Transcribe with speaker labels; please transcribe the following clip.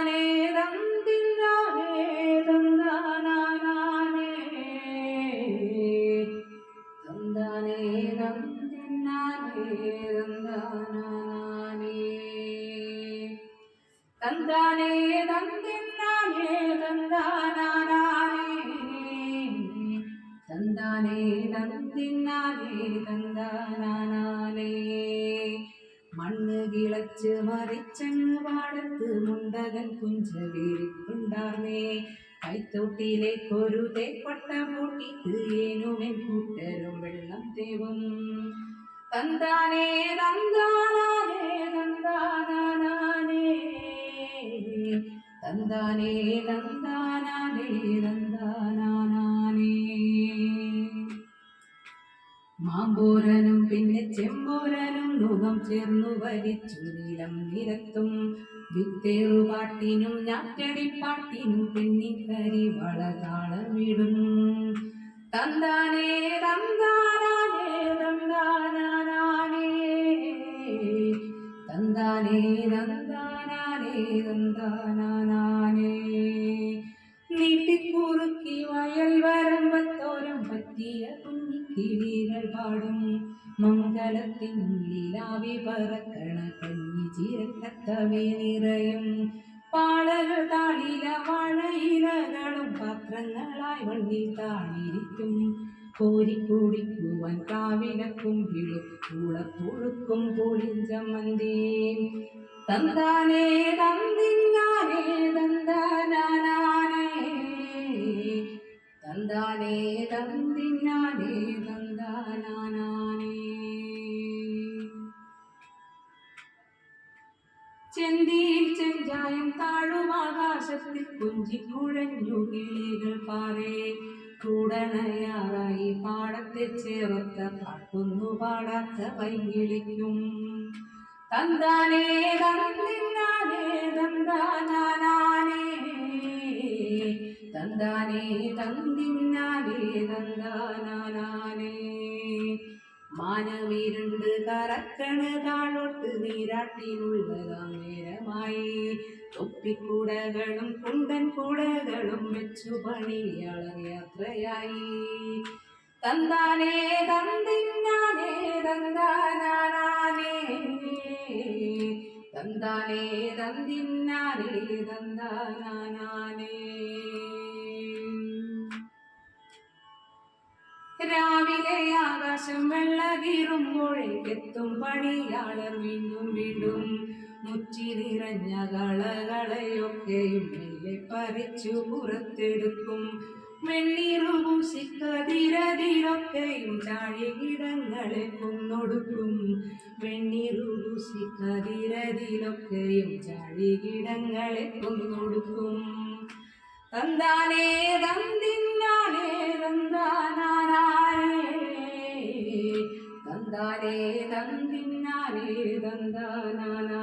Speaker 1: തന്താനേ തന്തിന്നാനേ തന്താനാനേ തന്താനേ തന്തിന്നാനേ തന്താനാനേ തന്താനേ തന്തിന്നാനേ തന്താനാനേ തന്താനേ തന്തിന്നാനേ തന്താനാനേ മണ്ണ് കിളച്ച് മറിച്ചങ്ങ് പാടത്ത് മുണ്ടകൻ കുഞ്ചവേലിക്കൊണ്ടാർന്നേ കൈത്തോട്ടിലേക്കൊരു തേക്കൊട്ട പൂട്ടിക്ക് ഏനുമെൻ കൂട്ടരും വെള്ളം തേവും തന്താനേ തന്താനാനേ തന്താനാനേ തന്താനേ തന്താനാനേ തന്താനാനേ മാമ്പൂരനും പിന്നെ ചെമ്പൂരനും മുഖം ചേർന്നു വലിച്ചു നീലം നിരത്തും വിത്തേറുപാട്ടിനും ഞാറ്റടിപ്പാട്ടിനും പെണ്ണിക്കരി വളതാളമിടും തന്താനേ തന്താനാനേ തന്താനാനേ തന്താനേ തന്താനാനേ തന്താനാനേ നീട്ടിക്കുറുക്കി വയൽ വരമ്പത്തോരം പറ്റിയ കുഞ്ഞിക്കിളികൾ പാടും മംഗലത്തിനുള്ളിലാവി പറക്കണ കഞ്ഞി ചിരക്കത്തവി നിറയും പാളകൾ താളില വാഴയിലകളും പാത്രങ്ങളായി വണ്ണിൽ താണിരിക്കും കോരിക്കൂടിക്കുവാൻ കാവിലക്കുമ്പിളും പൂളപ്പുഴുക്കും പുളിഞ്ചമന്തി തന്താനേ തന്തിന്നാനേ തന്താനാനേ തന്താനേ തന്തിന്നാനേ തന്താനാനേ ചെന്തിയിൽ ചെഞ്ചായം താഴും ആകാശത്തിൽ കുഞ്ചിക്കുഴഞ്ഞു കിളികൾ പാറേ കൂടണയാറായി പാടത്തെ ചേർത്ത പാട്ടൊന്നു പാടാത്ത വൈകിളിക്കും തന്താനേ തന്തിന്നാനേ തന്താനാനേ തന്താനേ തന്തിന്നാനേ തന്താനാനേ മാനവിരുണ്ട് കറക്കണ് താഴോട്ട് നീരാട്ടിനുള്ളതാം നേരമായി തൊപ്പിക്കുടകളും കുണ്ടൻ കുടകളും വെച്ചു പണിയാളർ യാത്രയായി തന്താനേ തന്തിന്നാനേ തന്താനാനേ തന്താനേ തന്തിന്നാനേ തന്താനാനേ രാവിലെ ആകാശം വെള്ളകീറുമ്പോഴേക്കെത്തും പണിയാളർ വീണ്ടും വീണ്ടും മുച്ചി നിറഞ്ഞ കളകളെയൊക്കെയും മെല്ലെ പറിച്ചു പുറത്തെടുക്കും വെണ്ണീറുപൂശിക്കതിരതിലൊക്കെയും ചാഴികിടങ്ങളെ കൊന്നൊടുക്കും വെണ്ണീറുപൂശിക്കതിരതിലൊക്കെയും ചാഴികിടങ്ങളെ കൊന്നൊടുക്കും തന്താനേ തന്തിന്നാനേ തന്താനാനേ തന്താനേ തന്തിന്നാനേ തന്താനാനേ